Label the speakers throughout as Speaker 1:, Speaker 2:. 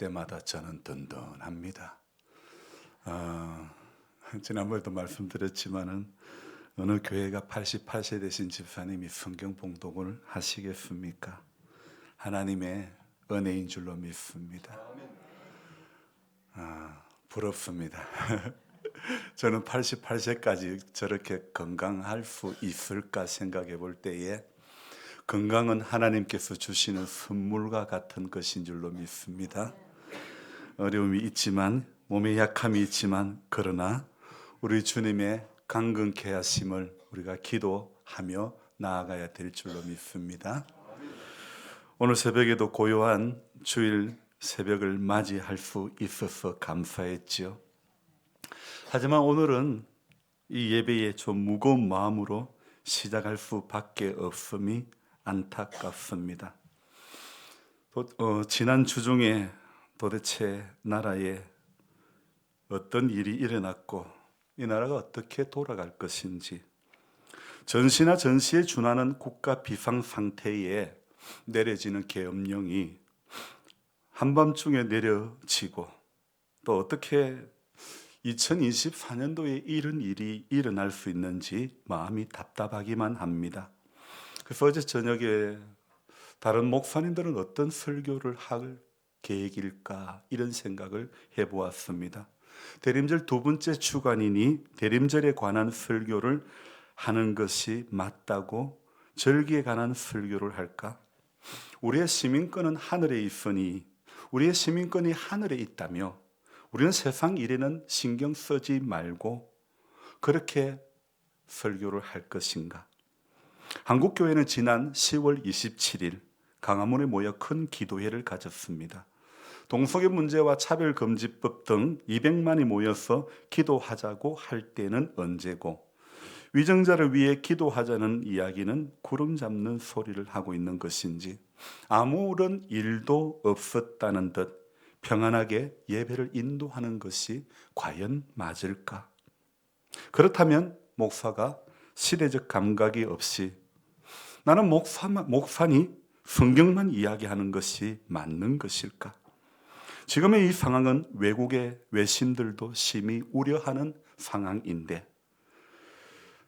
Speaker 1: 때마다 저는 든든합니다. 지난번에도 말씀드렸지만은 어느 교회가 88세 되신 집사님이 성경 봉독을 하시겠습니까? 하나님의 은혜인 줄로 믿습니다. 부럽습니다. 저는 88세까지 저렇게 건강할 수 있을까 생각해 볼 때에 건강은 하나님께서 주시는 선물과 같은 것인 줄로 믿습니다. 어려움이 있지만, 몸에 약함이 있지만, 그러나 우리 주님의 강건케 하심을 우리가 기도하며 나아가야 될 줄로 믿습니다. 오늘 새벽에도 고요한 주일 새벽을 맞이할 수 있어서 감사했죠. 하지만 오늘은 이 예배에 좀 무거운 마음으로 시작할 수밖에 없음이 안타깝습니다. 지난 주 중에 도대체 나라에 어떤 일이 일어났고 이 나라가 어떻게 돌아갈 것인지, 전시나 전시에 준하는 국가 비상 상태에 내려지는 계엄령이 한밤중에 내려지고, 또 어떻게 2024년도에 이런 일이 일어날 수 있는지 마음이 답답하기만 합니다. 그래서 어제 저녁에 다른 목사님들은 어떤 설교를 할 계획일까 이런 생각을 해보았습니다. 대림절 두 번째 주간이니 대림절에 관한 설교를 하는 것이 맞다고 절기에 관한 설교를 할까? 우리의 시민권은 하늘에 있으니, 우리의 시민권이 하늘에 있다며 우리는 세상 일에는 신경 쓰지 말고 그렇게 설교를 할 것인가? 한국교회는 지난 10월 27일 강화문에 모여 큰 기도회를 가졌습니다. 동성애 문제와 차별금지법 등 200만이 모여서 기도하자고 할 때는 언제고, 위정자를 위해 기도하자는 이야기는 구름 잡는 소리를 하고 있는 것인지, 아무런 일도 없었다는 듯 평안하게 예배를 인도하는 것이 과연 맞을까? 그렇다면 목사가 시대적 감각이 없이 나는 목사니 성경만 이야기하는 것이 맞는 것일까? 지금의 이 상황은 외국의 외신들도 심히 우려하는 상황인데,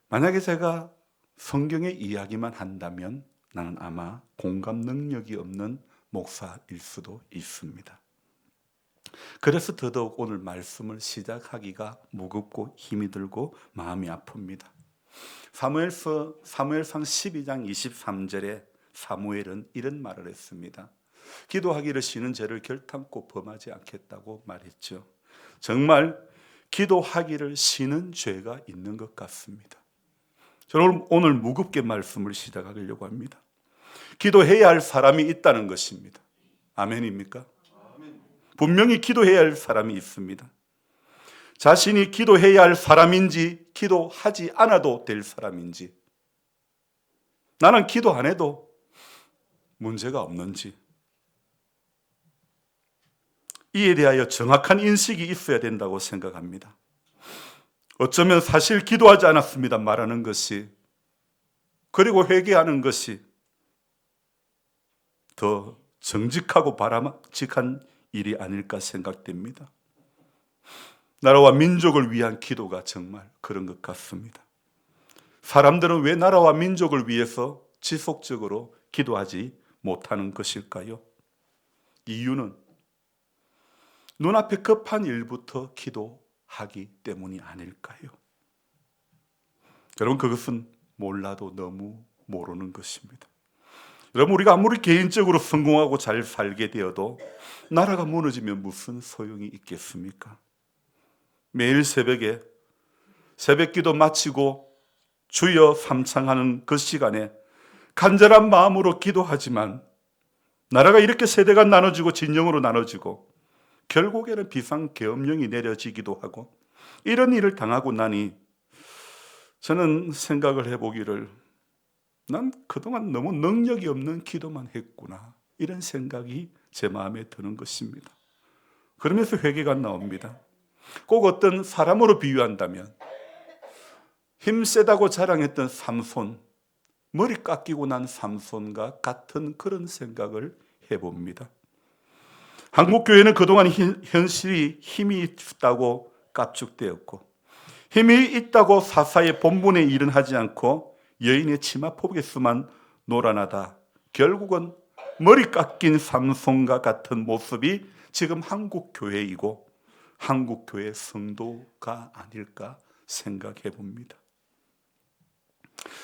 Speaker 1: 만약에 제가 성경의 이야기만 한다면 나는 아마 공감 능력이 없는 목사일 수도 있습니다. 그래서 더더욱 오늘 말씀을 시작하기가 무겁고 힘이 들고 마음이 아픕니다. 사무엘상 12장 23절에 사무엘은 이런 말을 했습니다. 기도하기를 쉬는 죄를 결탄코 범하지 않겠다고 말했죠. 정말 기도하기를 쉬는 죄가 있는 것 같습니다. 저는 오늘 무겁게 말씀을 시작하려고 합니다. 기도해야 할 사람이 있다는 것입니다. 아멘입니까? 분명히 기도해야 할 사람이 있습니다. 자신이 기도해야 할 사람인지 기도하지 않아도 될 사람인지, 나는 기도 안 해도 문제가 없는지, 이에 대하여 정확한 인식이 있어야 된다고 생각합니다. 어쩌면 사실 기도하지 않았습니다 말하는 것이, 그리고 회개하는 것이 더 정직하고 바람직한 일이 아닐까 생각됩니다. 나라와 민족을 위한 기도가 정말 그런 것 같습니다. 사람들은 왜 나라와 민족을 위해서 지속적으로 기도하지 못하는 것일까요? 이유는 눈앞에 급한 일부터 기도하기 때문이 아닐까요? 여러분, 그것은 몰라도 너무 모르는 것입니다. 여러분, 우리가 아무리 개인적으로 성공하고 잘 살게 되어도 나라가 무너지면 무슨 소용이 있겠습니까? 매일 새벽에 새벽기도 마치고 주여 삼창하는 그 시간에 간절한 마음으로 기도하지만 나라가 이렇게 세대가 나눠지고 진영으로 나눠지고 결국에는 비상계엄령이 내려지기도 하고, 이런 일을 당하고 나니 저는 생각을 해보기를, 난 그동안 너무 능력이 없는 기도만 했구나, 이런 생각이 제 마음에 드는 것입니다. 그러면서 회개가 나옵니다. 꼭 어떤 사람으로 비유한다면 힘세다고 자랑했던 삼손, 머리 깎이고 난 삼손과 같은 그런 생각을 해봅니다. 한국 교회는 그동안 현실이 힘이 있다고 깝죽되었고, 힘이 있다고 사사의 본분의 일은 하지 않고 여인의 치마 포개수만 놀아나다 결국은 머리 깎인 삼손과 같은 모습이 지금 한국 교회이고 한국 교회 성도가 아닐까 생각해 봅니다.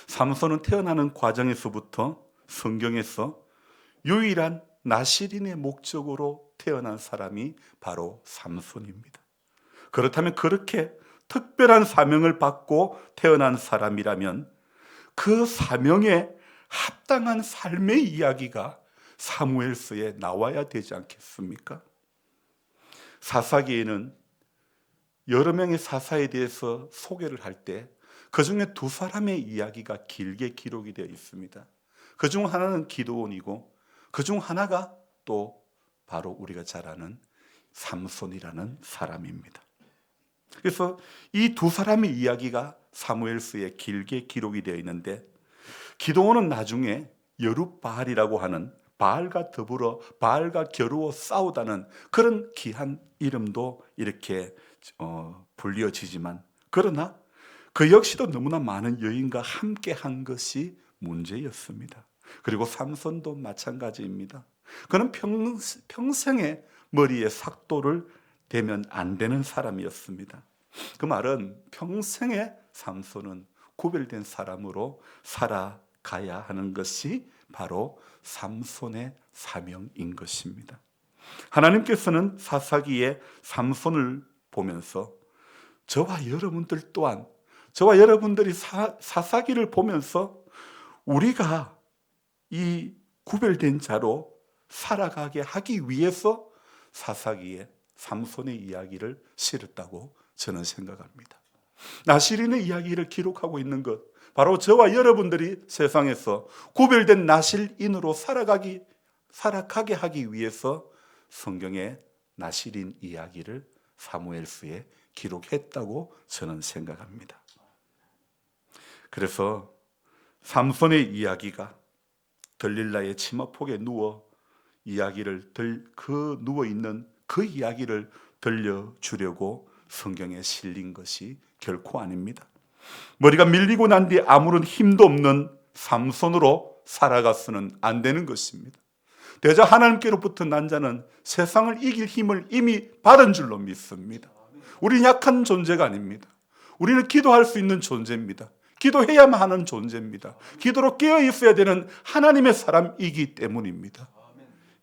Speaker 1: 삼손은 태어나는 과정에서부터 성경에서 유일한 나실인의 목적으로 태어난 사람이 바로 삼손입니다. 그렇다면 그렇게 특별한 사명을 받고 태어난 사람이라면 그 사명에 합당한 삶의 이야기가 사무엘서에 나와야 되지 않겠습니까? 사사기에는 여러 명의 사사에 대해서 소개를 할 때 그중에 두 사람의 이야기가 길게 기록이 되어 있습니다. 그중 하나는 기드온이고 그중 하나가 또 바로 우리가 잘 아는 삼손이라는 사람입니다. 그래서 이 두 사람의 이야기가 사무엘서에 길게 기록이 되어 있는데, 기드온은 나중에 여룻바알이라고 하는 바알과 더불어 바알과 겨루어 싸우다는 그런 귀한 이름도 이렇게 불리어지지만, 그러나 그 역시도 너무나 많은 여인과 함께 한 것이 문제였습니다. 그리고 삼손도 마찬가지입니다. 그는 평생에 머리에 삭도를 대면 안 되는 사람이었습니다. 그 말은 평생에 삼손은 구별된 사람으로 살아가야 하는 것이 바로 삼손의 사명인 것입니다. 하나님께서는 사사기에 삼손을 보면서 저와 여러분들 또한, 저와 여러분들이 사사기를 보면서 우리가 이 구별된 자로 살아가게 하기 위해서 사사기에 삼손의 이야기를 실었다고 저는 생각합니다. 나실인의 이야기를 기록하고 있는 것, 바로 저와 여러분들이 세상에서 구별된 나실인으로 살아가게 하기 위해서 성경에 나실인 이야기를 사무엘서에 기록했다고 저는 생각합니다. 그래서 삼손의 이야기가 들릴라의 치마폭에 누워 누워 있는 그 이야기를 들려주려고 성경에 실린 것이 결코 아닙니다. 머리가 밀리고 난 뒤 아무런 힘도 없는 삼손으로 살아가서는 안 되는 것입니다. 대저 하나님께로부터 난 자는 세상을 이길 힘을 이미 받은 줄로 믿습니다. 우리는 약한 존재가 아닙니다. 우리는 기도할 수 있는 존재입니다. 기도해야만 하는 존재입니다. 기도로 깨어 있어야 되는 하나님의 사람이기 때문입니다.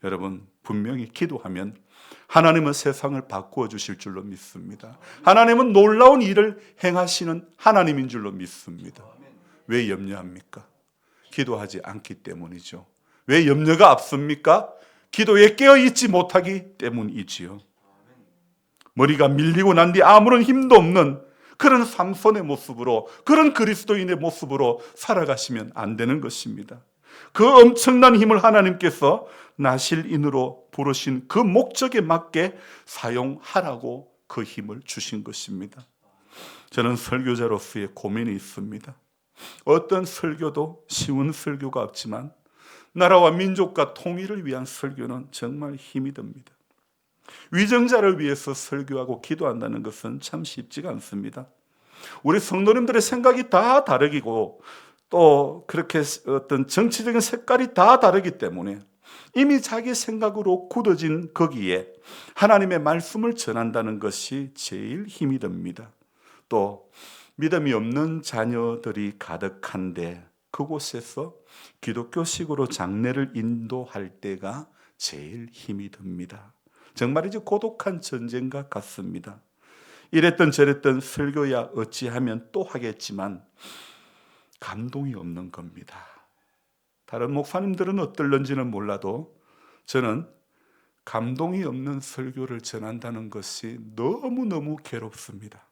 Speaker 1: 여러분, 분명히 기도하면 하나님은 세상을 바꾸어 주실 줄로 믿습니다. 하나님은 놀라운 일을 행하시는 하나님인 줄로 믿습니다. 왜 염려합니까? 기도하지 않기 때문이죠. 왜 염려가 앞섭니까? 기도에 깨어있지 못하기 때문이지요. 머리가 밀리고 난 뒤 아무런 힘도 없는 그런 삼손의 모습으로, 그런 그리스도인의 모습으로 살아가시면 안 되는 것입니다. 그 엄청난 힘을 하나님께서 나실인으로 부르신 그 목적에 맞게 사용하라고 그 힘을 주신 것입니다. 저는 설교자로서의 고민이 있습니다. 어떤 설교도 쉬운 설교가 없지만 나라와 민족과 통일을 위한 설교는 정말 힘이 듭니다. 위정자를 위해서 설교하고 기도한다는 것은 참 쉽지가 않습니다. 우리 성도님들의 생각이 다 다르고 또 그렇게 어떤 정치적인 색깔이 다 다르기 때문에 이미 자기 생각으로 굳어진 거기에 하나님의 말씀을 전한다는 것이 제일 힘이 듭니다. 또 믿음이 없는 자녀들이 가득한데 그곳에서 기독교식으로 장례를 인도할 때가 제일 힘이 듭니다. 정말이지 고독한 전쟁과 같습니다. 이랬던 저랬던 설교야 어찌하면 또 하겠지만 감동이 없는 겁니다. 다른 목사님들은 어떨런지는 몰라도 저는 감동이 없는 설교를 전한다는 것이 너무너무 괴롭습니다.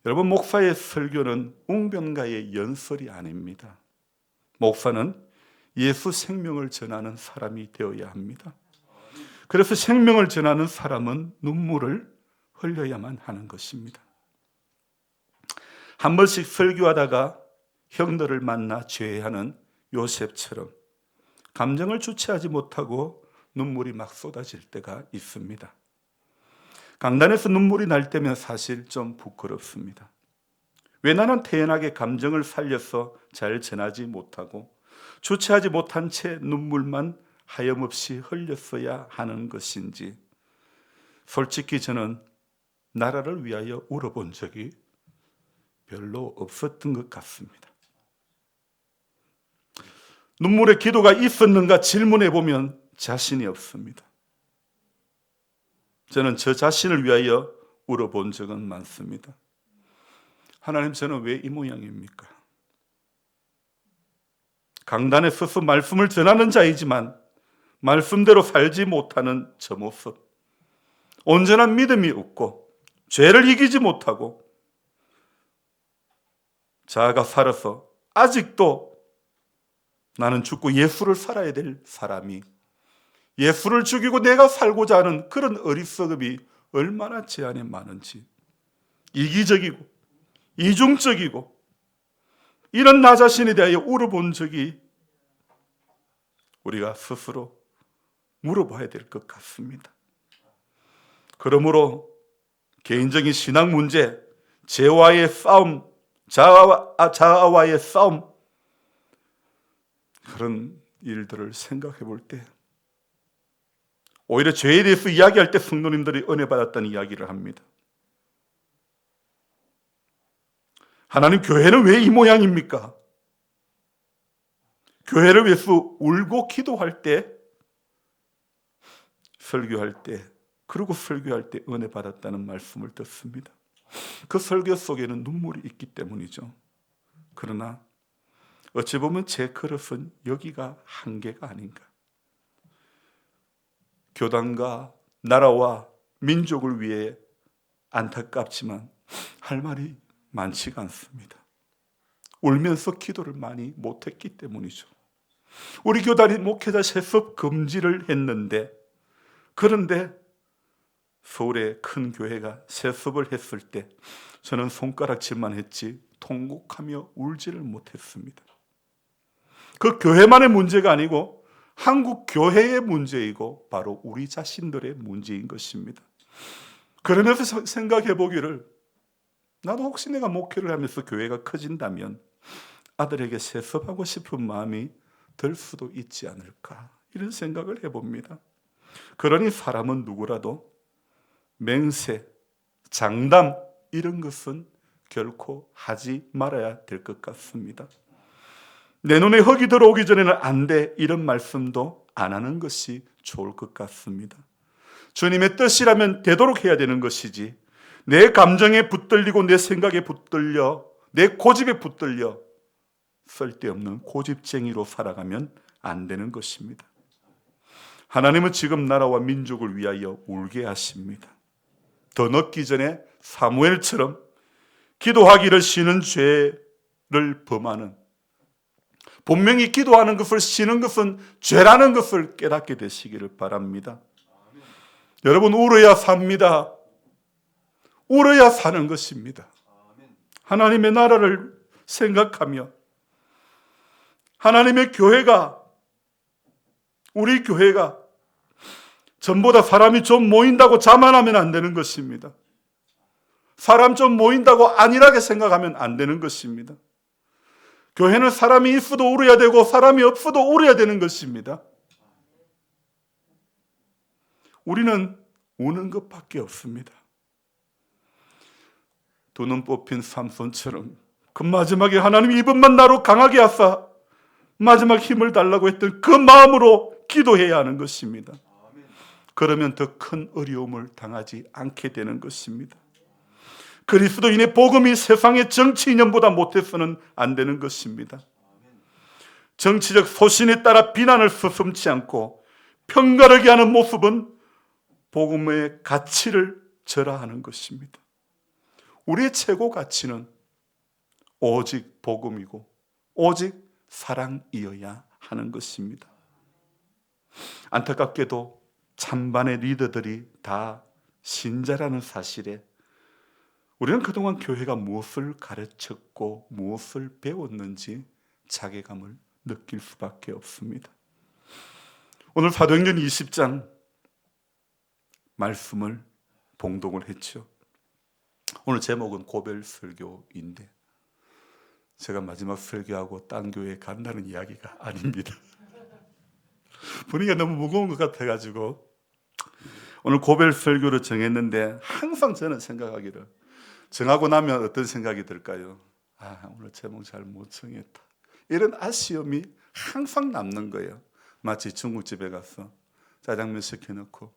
Speaker 1: 여러분, 목사의 설교는 웅변가의 연설이 아닙니다. 목사는 예수 생명을 전하는 사람이 되어야 합니다. 그래서 생명을 전하는 사람은 눈물을 흘려야만 하는 것입니다. 한 번씩 설교하다가 형들을 만나 죄하는 요셉처럼 감정을 주체하지 못하고 눈물이 막 쏟아질 때가 있습니다. 강단에서 눈물이 날 때면 사실 좀 부끄럽습니다. 왜 나는 태연하게 감정을 살려서 잘 전하지 못하고 주체하지 못한 채 눈물만 하염없이 흘렸어야 하는 것인지, 솔직히 저는 나라를 위하여 울어본 적이 별로 없었던 것 같습니다. 눈물의 기도가 있었는가 질문해 보면 자신이 없습니다. 저는 저 자신을 위하여 울어본 적은 많습니다. 하나님, 저는 왜 이 모양입니까? 강단에 서서 말씀을 전하는 자이지만 말씀대로 살지 못하는 저 모습, 온전한 믿음이 없고 죄를 이기지 못하고 자아가 살아서 아직도 나는 죽고 예수를 살아야 될 사람이, 예수를 죽이고 내가 살고자 하는 그런 어리석음이 얼마나 제 안에 많은지, 이기적이고 이중적이고 이런 나 자신에 대하여 울어본 적이 우리가 스스로 물어봐야 될 것 같습니다. 그러므로 개인적인 신앙 문제, 죄와의 싸움, 자아와의 싸움, 그런 일들을 생각해 볼 때 오히려 죄에 대해서 이야기할 때 성도님들이 은혜 받았다는 이야기를 합니다. 하나님, 교회는 왜 이 모양입니까? 교회를 위해서 울고 기도할 때, 설교할 때, 그리고 설교할 때 은혜 받았다는 말씀을 듣습니다. 그 설교 속에는 눈물이 있기 때문이죠. 그러나 어찌 보면 제 그릇은 여기가 한계가 아닌가. 교단과 나라와 민족을 위해 안타깝지만 할 말이 많지가 않습니다. 울면서 기도를 많이 못했기 때문이죠. 우리 교단이 목회자 세습 금지를 했는데, 그런데 서울의 큰 교회가 세습을 했을 때 저는 손가락질만 했지 통곡하며 울지를 못했습니다. 그 교회만의 문제가 아니고 한국 교회의 문제이고 바로 우리 자신들의 문제인 것입니다. 그러면서 생각해 보기를, 나도 혹시 내가 목회를 하면서 교회가 커진다면 아들에게 세습하고 싶은 마음이 들 수도 있지 않을까, 이런 생각을 해봅니다. 그러니 사람은 누구라도 맹세, 장담 이런 것은 결코 하지 말아야 될 것 같습니다. 내 눈에 흙이 들어오기 전에는 안 돼, 이런 말씀도 안 하는 것이 좋을 것 같습니다. 주님의 뜻이라면 되도록 해야 되는 것이지, 내 감정에 붙들리고 내 생각에 붙들려, 내 고집에 붙들려 쓸데없는 고집쟁이로 살아가면 안 되는 것입니다. 하나님은 지금 나라와 민족을 위하여 울게 하십니다. 더 늦기 전에 사무엘처럼 기도하기를 쉬는 죄를 범하는, 분명히 기도하는 것을 쉬는 것은 죄라는 것을 깨닫게 되시기를 바랍니다. 여러분, 울어야 삽니다. 울어야 사는 것입니다. 하나님의 나라를 생각하며 하나님의 교회가, 우리 교회가 전보다 사람이 좀 모인다고 자만하면 안 되는 것입니다. 사람 좀 모인다고 안일하게 생각하면 안 되는 것입니다. 교회는 사람이 있어도 울어야 되고 사람이 없어도 울어야 되는 것입니다. 우리는 우는 것밖에 없습니다. 두 눈 뽑힌 삼손처럼 그 마지막에 하나님 이번만 나로 강하게 하사 마지막 힘을 달라고 했던 그 마음으로 기도해야 하는 것입니다. 그러면 더 큰 어려움을 당하지 않게 되는 것입니다. 그리스도인의 복음이 세상의 정치 이념보다 못해서는 안 되는 것입니다. 정치적 소신에 따라 비난을 서슴지 않고 편가르게 하는 모습은 복음의 가치를 절하하는 것입니다. 우리의 최고 가치는 오직 복음이고 오직 사랑이어야 하는 것입니다. 안타깝게도 찬반의 리더들이 다 신자라는 사실에 우리는 그동안 교회가 무엇을 가르쳤고 무엇을 배웠는지 자괴감을 느낄 수밖에 없습니다. 오늘 사도행전 20장 말씀을 봉독을 했죠. 오늘 제목은 고별 설교인데 제가 마지막 설교하고 딴 교회에 간다는 이야기가 아닙니다. 분위기가 너무 무거운 것 같아가지고 오늘 고별 설교를 정했는데 항상 저는 생각하기를 정하고 나면 어떤 생각이 들까요? 오늘 제목 잘 못 정했다. 이런 아쉬움이 항상 남는 거예요. 마치 중국집에 가서 짜장면 시켜놓고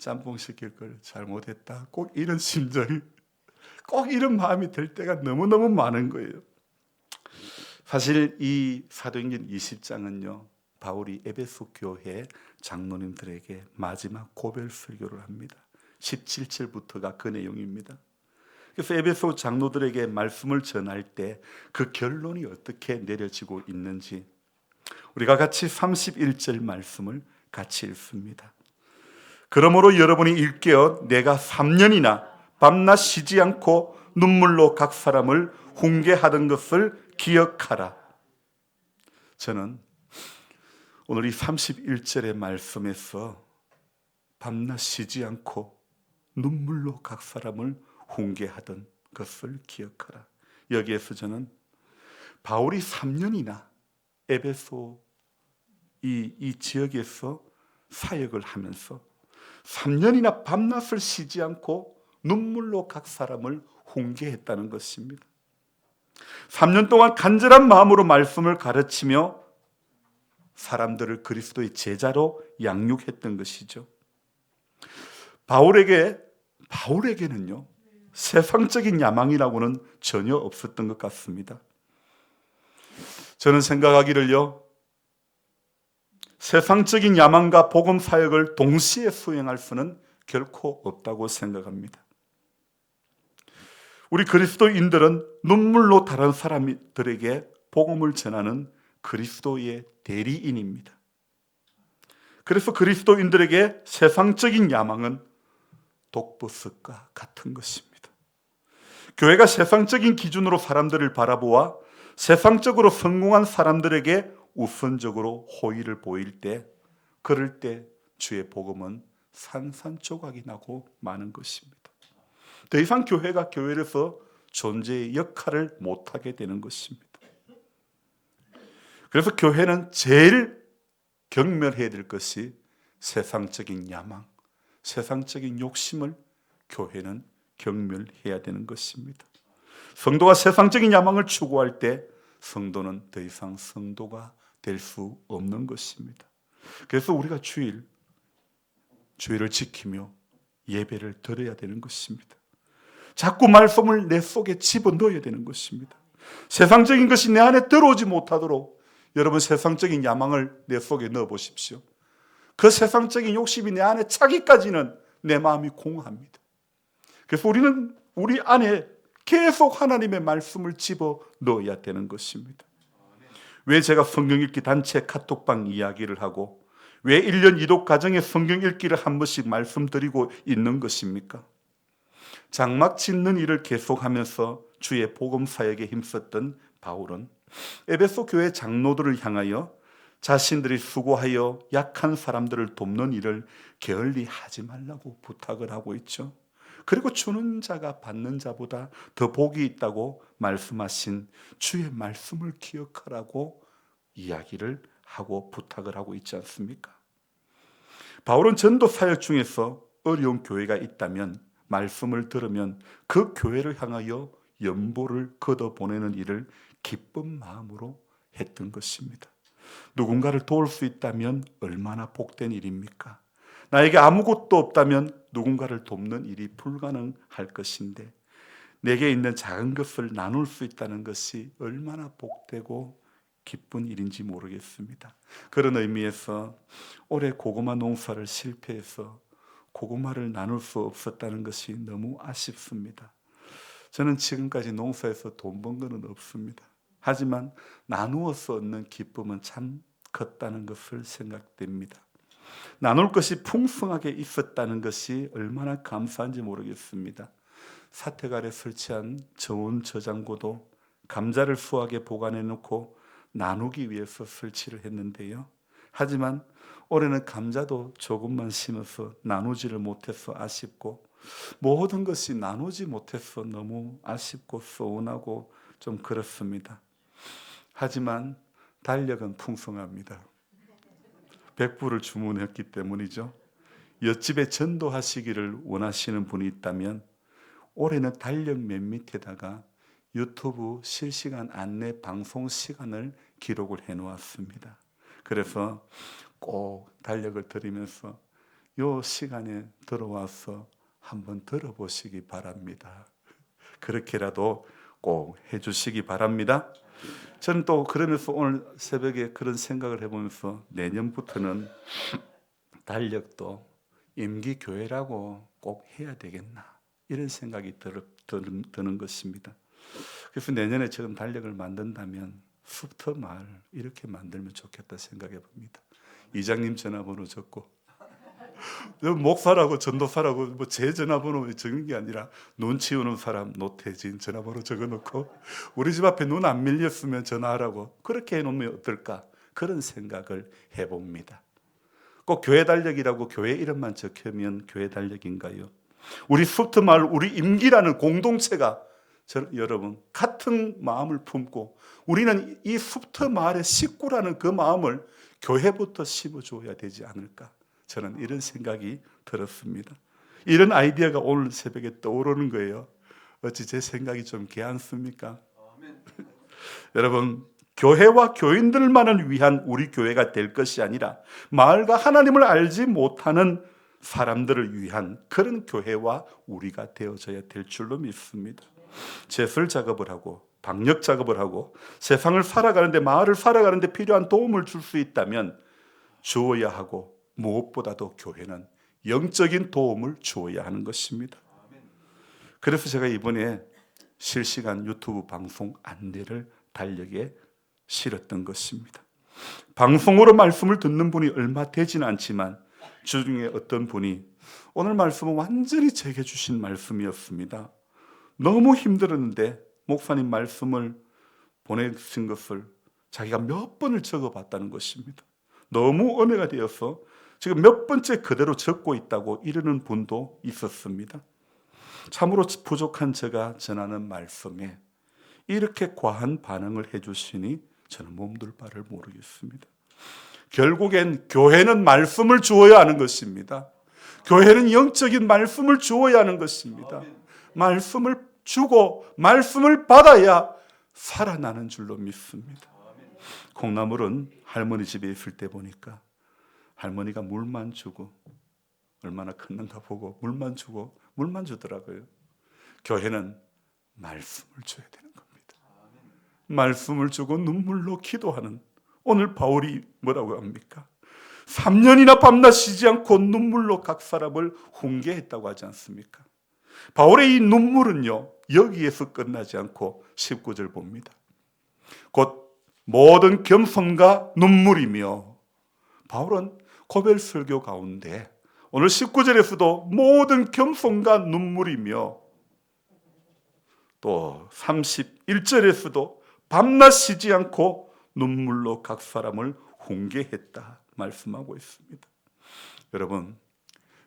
Speaker 1: 짬뽕 시킬 걸 잘못했다. 꼭 이런 심정이, 꼭 이런 마음이 들 때가 너무너무 많은 거예요. 사실 이 사도행전 20장은요, 바울이 에베소 교회 장로님들에게 마지막 고별 설교를 합니다. 17절부터가 그 내용입니다. 그래서 에베소 장로들에게 말씀을 전할 때 그 결론이 어떻게 내려지고 있는지 우리가 같이 31절 말씀을 같이 읽습니다. 그러므로 여러분이 일깨어 내가 3년이나 밤낮 쉬지 않고 눈물로 각 사람을 훈계하던 것을 기억하라. 저는 오늘 이 31절의 말씀에서 밤낮 쉬지 않고 눈물로 각 사람을 훈계하던 것을 기억하라. 여기에서 저는 바울이 3년이나 에베소 이 지역에서 사역을 하면서 3년이나 밤낮을 쉬지 않고 눈물로 각 사람을 훈계했다는 것입니다. 3년 동안 간절한 마음으로 말씀을 가르치며 사람들을 그리스도의 제자로 양육했던 것이죠. 바울에게는요, 세상적인 야망이라고는 전혀 없었던 것 같습니다. 저는 생각하기를요, 세상적인 야망과 복음 사역을 동시에 수행할 수는 결코 없다고 생각합니다. 우리 그리스도인들은 눈물로 다른 사람들에게 복음을 전하는 그리스도의 대리인입니다. 그래서 그리스도인들에게 세상적인 야망은 독버섯과 같은 것입니다. 교회가 세상적인 기준으로 사람들을 바라보아 세상적으로 성공한 사람들에게 우선적으로 호의를 보일 때, 그럴 때 주의 복음은 산산조각이 나고 마는 것입니다. 더 이상 교회가 교회로서 존재의 역할을 못하게 되는 것입니다. 그래서 교회는 제일 경멸해야 될 것이 세상적인 야망, 세상적인 욕심을 교회는 경멸해야 되는 것입니다. 성도가 세상적인 야망을 추구할 때 성도는 더 이상 성도가 될 수 없는 것입니다. 그래서 우리가 주일을 지키며 예배를 드려야 되는 것입니다. 자꾸 말씀을 내 속에 집어넣어야 되는 것입니다. 세상적인 것이 내 안에 들어오지 못하도록 여러분 세상적인 야망을 내 속에 넣어보십시오. 그 세상적인 욕심이 내 안에 차기까지는 내 마음이 공허합니다. 그래서 우리는 우리 안에 계속 하나님의 말씀을 집어넣어야 되는 것입니다. 왜 제가 성경 읽기 단체 카톡방 이야기를 하고 왜 1년 2독 가정에 성경 읽기를 한 번씩 말씀드리고 있는 것입니까? 장막 짓는 일을 계속하면서 주의 복음 사역에 힘썼던 바울은 에베소 교회 장로들을 향하여 자신들이 수고하여 약한 사람들을 돕는 일을 게을리 하지 말라고 부탁을 하고 있죠. 그리고 주는 자가 받는 자보다 더 복이 있다고 말씀하신 주의 말씀을 기억하라고 이야기를 하고 부탁을 하고 있지 않습니까? 바울은 전도 사역 중에서 어려운 교회가 있다면 말씀을 들으면 그 교회를 향하여 연보를 걷어보내는 일을 기쁜 마음으로 했던 것입니다. 누군가를 도울 수 있다면 얼마나 복된 일입니까? 나에게 아무것도 없다면 누군가를 돕는 일이 불가능할 것인데 내게 있는 작은 것을 나눌 수 있다는 것이 얼마나 복되고 기쁜 일인지 모르겠습니다. 그런 의미에서 올해 고구마 농사를 실패해서 고구마를 나눌 수 없었다는 것이 너무 아쉽습니다. 저는 지금까지 농사에서 돈 번 거는 없습니다. 하지만 나누어서 얻는 기쁨은 참 컸다는 것을 생각됩니다. 나눌 것이 풍성하게 있었다는 것이 얼마나 감사한지 모르겠습니다. 사태갈에 설치한 저온 저장고도 감자를 수확에 보관해 놓고 나누기 위해서 설치를 했는데요. 하지만 올해는 감자도 조금만 심어서 나누지를 못해서 아쉽고, 모든 것이 나누지 못해서 너무 아쉽고 서운하고 좀 그렇습니다. 하지만 달력은 풍성합니다. 100부를 주문했기 때문이죠. 옆집에 전도하시기를 원하시는 분이 있다면 올해는 달력 맨 밑에다가 유튜브 실시간 안내 방송 시간을 기록을 해 놓았습니다. 그래서 꼭 달력을 들으면서 요 시간에 들어와서 한번 들어보시기 바랍니다. 그렇게라도 꼭 해주시기 바랍니다. 저는 또 그러면서 오늘 새벽에 그런 생각을 해보면서 내년부터는 달력도 임기교회라고 꼭 해야 되겠나, 이런 생각이 드는 것입니다. 그래서 내년에 지금 달력을 만든다면 숲터 마을 이렇게 만들면 좋겠다 생각해 봅니다. 이장님 전화번호 적고, 목사라고 전도사라고 뭐 제 전화번호 적는 게 아니라 눈 치우는 사람 노태진 전화번호 적어놓고 우리 집 앞에 눈 안 밀렸으면 전화하라고 그렇게 해놓으면 어떨까, 그런 생각을 해봅니다. 꼭 교회 달력이라고 교회 이름만 적혀면 교회 달력인가요? 우리 숲터 마을, 우리 임기라는 공동체가 여러분 같은 마음을 품고 우리는 이 숲터 마을의 식구라는 그 마음을 교회부터 심어줘야 되지 않을까, 저는 이런 생각이 들었습니다. 이런 아이디어가 오늘 새벽에 떠오르는 거예요. 어찌 제 생각이 좀 개안습니까? 여러분, 교회와 교인들만을 위한 우리 교회가 될 것이 아니라 마을과 하나님을 알지 못하는 사람들을 위한 그런 교회와 우리가 되어져야 될 줄로 믿습니다. 제설 작업을 하고 방역 작업을 하고 세상을 살아가는데, 마을을 살아가는데 필요한 도움을 줄 수 있다면 주어야 하고, 무엇보다도 교회는 영적인 도움을 주어야 하는 것입니다. 그래서 제가 이번에 실시간 유튜브 방송 안내를 달력에 실었던 것입니다. 방송으로 말씀을 듣는 분이 얼마 되지는 않지만 주중에 어떤 분이 오늘 말씀은 완전히 제게 주신 말씀이었습니다. 너무 힘들었는데 목사님 말씀을 보내신 것을 자기가 몇 번을 적어봤다는 것입니다. 너무 은혜가 되어서 지금 몇 번째 그대로 적고 있다고 이러는 분도 있었습니다. 참으로 부족한 제가 전하는 말씀에 이렇게 과한 반응을 해주시니 저는 몸둘 바를 모르겠습니다. 결국엔 교회는 말씀을 주어야 하는 것입니다. 교회는 영적인 말씀을 주어야 하는 것입니다. 말씀을 주고 말씀을 받아야 살아나는 줄로 믿습니다. 콩나물은 할머니 집에 있을 때 보니까 할머니가 물만 주고 얼마나 컸는가 보고 물만 주고 물만 주더라고요. 교회는 말씀을 줘야 되는 겁니다. 말씀을 주고 눈물로 기도하는, 오늘 바울이 뭐라고 합니까? 3년이나 밤낮 쉬지 않고 눈물로 각 사람을 훈계했다고 하지 않습니까? 바울의 이 눈물은요, 여기에서 끝나지 않고 19절 봅니다. 곧 모든 겸손과 눈물이며, 바울은 고별 설교 가운데 오늘 19절에서도 모든 겸손과 눈물이며, 또 31절에서도 밤낮 쉬지 않고 눈물로 각 사람을 훈계했다 말씀하고 있습니다. 여러분,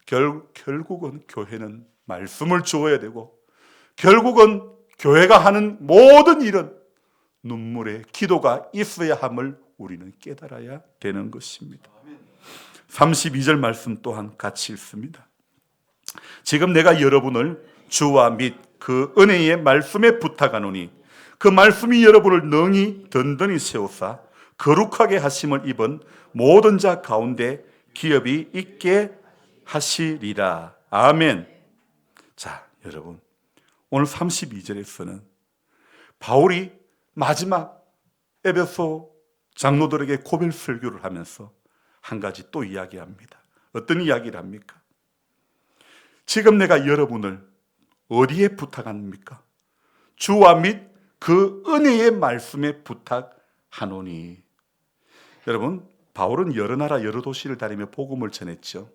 Speaker 1: 결국은 교회는 말씀을 주어야 되고, 결국은 교회가 하는 모든 일은 눈물의 기도가 있어야 함을 우리는 깨달아야 되는 것입니다. 32절 말씀 또한 같이 읽습니다. 지금 내가 여러분을 주와 및 그 은혜의 말씀에 부탁하노니 그 말씀이 여러분을 능히 든든히 세우사 거룩하게 하심을 입은 모든 자 가운데 기업이 있게 하시리라. 아멘. 자, 여러분, 오늘 32절에서는 바울이 마지막 에베소 장로들에게 고별 설교를 하면서 한 가지 또 이야기합니다. 어떤 이야기를 합니까? 지금 내가 여러분을 어디에 부탁합니까? 주와 및 그 은혜의 말씀에 부탁하노니. 여러분, 바울은 여러 나라 여러 도시를 다니며 복음을 전했죠.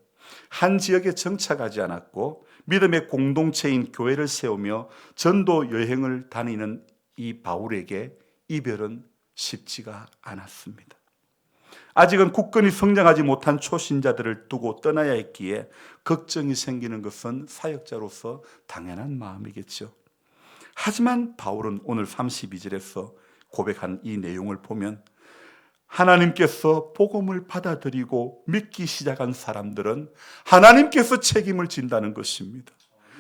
Speaker 1: 한 지역에 정착하지 않았고 믿음의 공동체인 교회를 세우며 전도 여행을 다니는 이 바울에게 이별은 쉽지가 않았습니다. 아직은 굳건히 성장하지 못한 초신자들을 두고 떠나야 했기에 걱정이 생기는 것은 사역자로서 당연한 마음이겠죠. 하지만 바울은 오늘 32절에서 고백한 이 내용을 보면 하나님께서 복음을 받아들이고 믿기 시작한 사람들은 하나님께서 책임을 진다는 것입니다.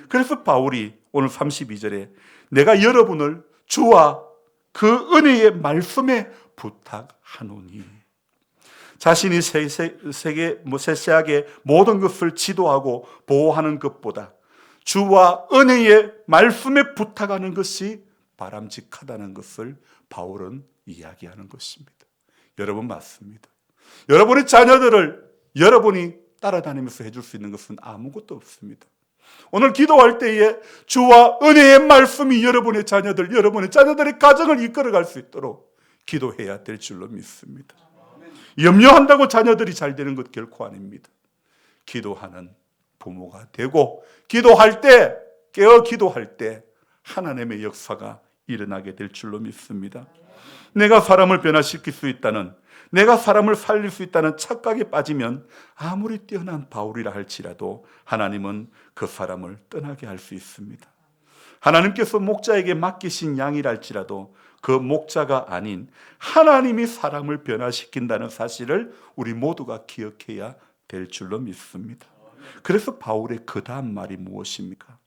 Speaker 1: 그래서 바울이 오늘 32절에 내가 여러분을 주와 그 은혜의 말씀에 부탁하노니, 자신이 세세하게 모든 것을 지도하고 보호하는 것보다 주와 은혜의 말씀에 부탁하는 것이 바람직하다는 것을 바울은 이야기하는 것입니다. 여러분, 맞습니다. 여러분의 자녀들을 여러분이 따라다니면서 해줄 수 있는 것은 아무것도 없습니다. 오늘 기도할 때에 주와 은혜의 말씀이 여러분의 자녀들의 가정을 이끌어갈 수 있도록 기도해야 될 줄로 믿습니다. 염려한다고 자녀들이 잘 되는 것 결코 아닙니다. 기도하는 부모가 되고 기도할 때, 깨어 기도할 때 하나님의 역사가 일어나게 될 줄로 믿습니다. 내가 사람을 변화시킬 수 있다는, 내가 사람을 살릴 수 있다는 착각에 빠지면 아무리 뛰어난 바울이라 할지라도 하나님은 그 사람을 떠나게 할 수 있습니다. 하나님께서 목자에게 맡기신 양이라 할지라도 그 목자가 아닌 하나님이 사람을 변화시킨다는 사실을 우리 모두가 기억해야 될 줄로 믿습니다. 그래서 바울의 그 다음 말이 무엇입니까?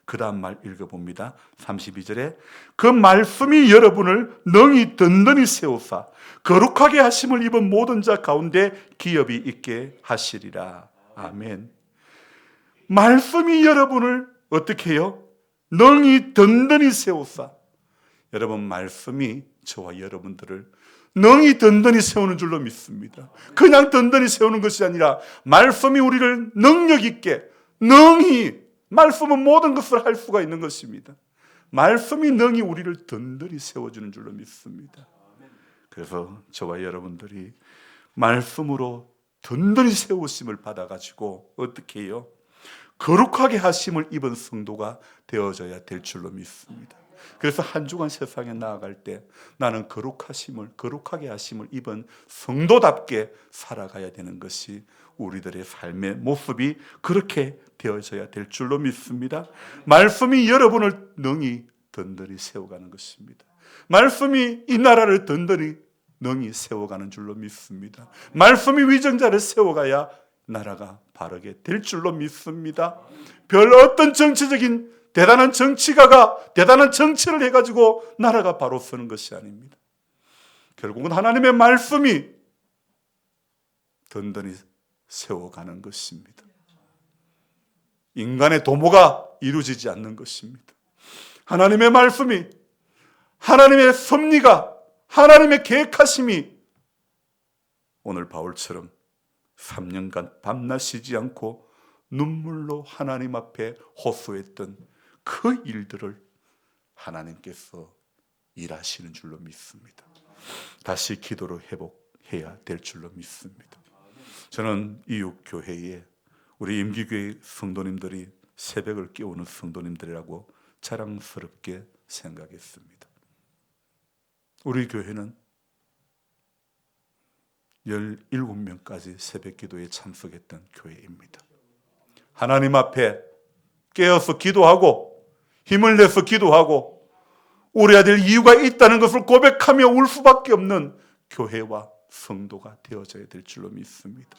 Speaker 1: 그 다음 말 읽어봅니다. 32절에 그 말씀이 여러분을 능히 든든히 세우사 거룩하게 하심을 입은 모든 자 가운데 기업이 있게 하시리라. 아멘. 말씀이 여러분을 어떻게 해요? 능히 든든히 세우사. 여러분, 말씀이 저와 여러분들을 능히 든든히 세우는 줄로 믿습니다. 그냥 든든히 세우는 것이 아니라 말씀이 우리를 능력 있게, 능히, 말씀은 모든 것을 할 수가 있는 것입니다. 말씀이 능히 우리를 든든히 세워주는 줄로 믿습니다. 그래서 저와 여러분들이 말씀으로 든든히 세우심을 받아가지고 어떻게 해요? 거룩하게 하심을 입은 성도가 되어져야 될 줄로 믿습니다. 그래서 한 주간 세상에 나아갈 때 나는 거룩하게 하심을 입은 성도답게 살아가야 되는 것이 우리들의 삶의 모습이 그렇게 되어져야 될 줄로 믿습니다. 말씀이 여러분을 능히 든든히 세워가는 것입니다. 말씀이 이 나라를 든든히 능히 세워가는 줄로 믿습니다. 말씀이 위정자를 세워가야 나라가 바르게 될 줄로 믿습니다. 별 어떤 정치적인 대단한 정치가가 대단한 정치를 해가지고 나라가 바로 서는 것이 아닙니다. 결국은 하나님의 말씀이 든든히 세워가는 것입니다. 인간의 도모가 이루어지지 않는 것입니다. 하나님의 말씀이, 하나님의 섭리가, 하나님의 계획하심이 오늘 바울처럼 3년간 밤낮 쉬지 않고 눈물로 하나님 앞에 호소했던 그 일들을 하나님께서 일하시는 줄로 믿습니다. 다시 기도로 회복해야 될 줄로 믿습니다. 저는 이웃교회에 우리 임기교회 성도님들이 새벽을 깨우는 성도님들이라고 자랑스럽게 생각했습니다. 우리 교회는 17명까지 새벽 기도에 참석했던 교회입니다. 하나님 앞에 깨어서 기도하고 힘을 내서 기도하고 우리가 될 이유가 있다는 것을 고백하며 울 수밖에 없는 교회와 성도가 되어져야 될 줄로 믿습니다.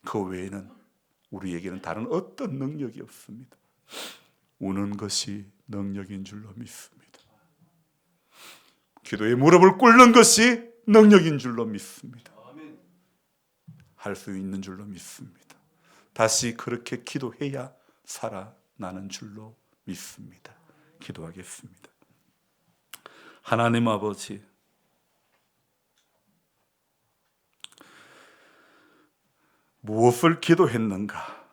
Speaker 1: 그 외에는 우리에게는 다른 어떤 능력이 없습니다. 우는 것이 능력인 줄로 믿습니다. 기도에 무릎을 꿇는 것이 능력인 줄로 믿습니다. 할 수 있는 줄로 믿습니다. 다시 그렇게 기도해야 살아나는 줄로 믿습니다. 기도하겠습니다. 하나님 아버지, 무엇을 기도했는가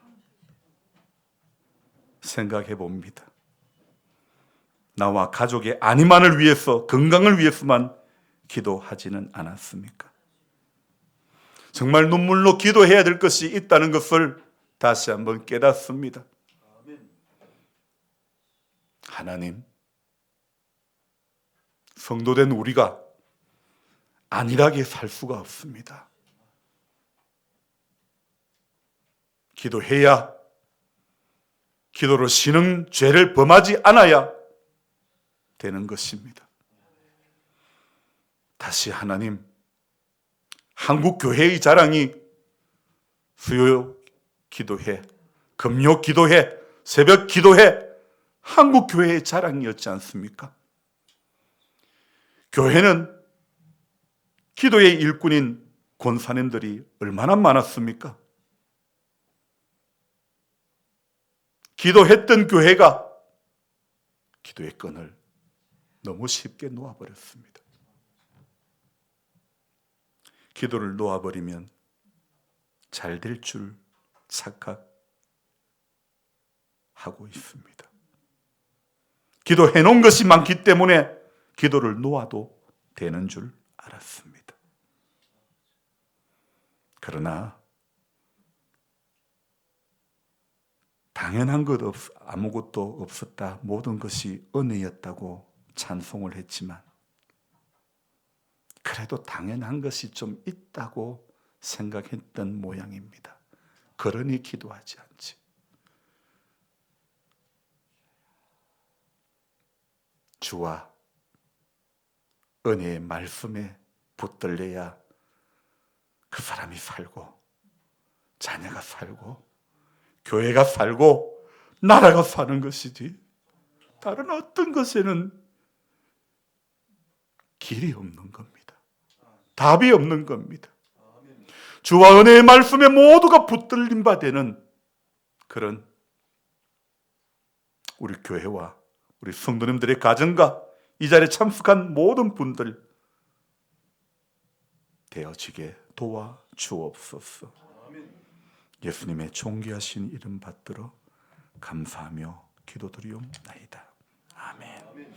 Speaker 1: 생각해 봅니다. 나와 가족의 안위만을 위해서, 건강을 위해서만 기도하지는 않았습니까? 정말 눈물로 기도해야 될 것이 있다는 것을 다시 한번 깨닫습니다. 하나님, 성도된 우리가 안일하게 살 수가 없습니다. 기도해야, 기도로 쉬는 죄를 범하지 않아야 되는 것입니다. 다시 하나님, 한국 교회의 자랑이 수요 기도회, 금요 기도회, 새벽 기도회, 한국 교회의 자랑이었지 않습니까? 교회는 기도의 일꾼인 권사님들이 얼마나 많았습니까? 기도했던 교회가 기도의 끈을 너무 쉽게 놓아버렸습니다. 기도를 놓아버리면 잘 될 줄 착각하고 있습니다. 기도해 놓은 것이 많기 때문에 기도를 놓아도 되는 줄 알았습니다. 그러나 당연한 것 아무것도 없었다, 모든 것이 은혜였다고 찬송을 했지만 그래도 당연한 것이 좀 있다고 생각했던 모양입니다. 그러니 기도하지 않지. 주와 은혜의 말씀에 붙들려야 그 사람이 살고, 자녀가 살고, 교회가 살고, 나라가 사는 것이지, 다른 어떤 것에는 길이 없는 겁니다. 답이 없는 겁니다. 주와 은혜의 말씀에 모두가 붙들림 바 되는 그런 우리 교회와 우리 성도님들의 가정과 이 자리에 참석한 모든 분들 되어지게 도와주옵소서. 예수님의 존귀하신 이름 받들어 감사하며 기도드리옵나이다. 아멘.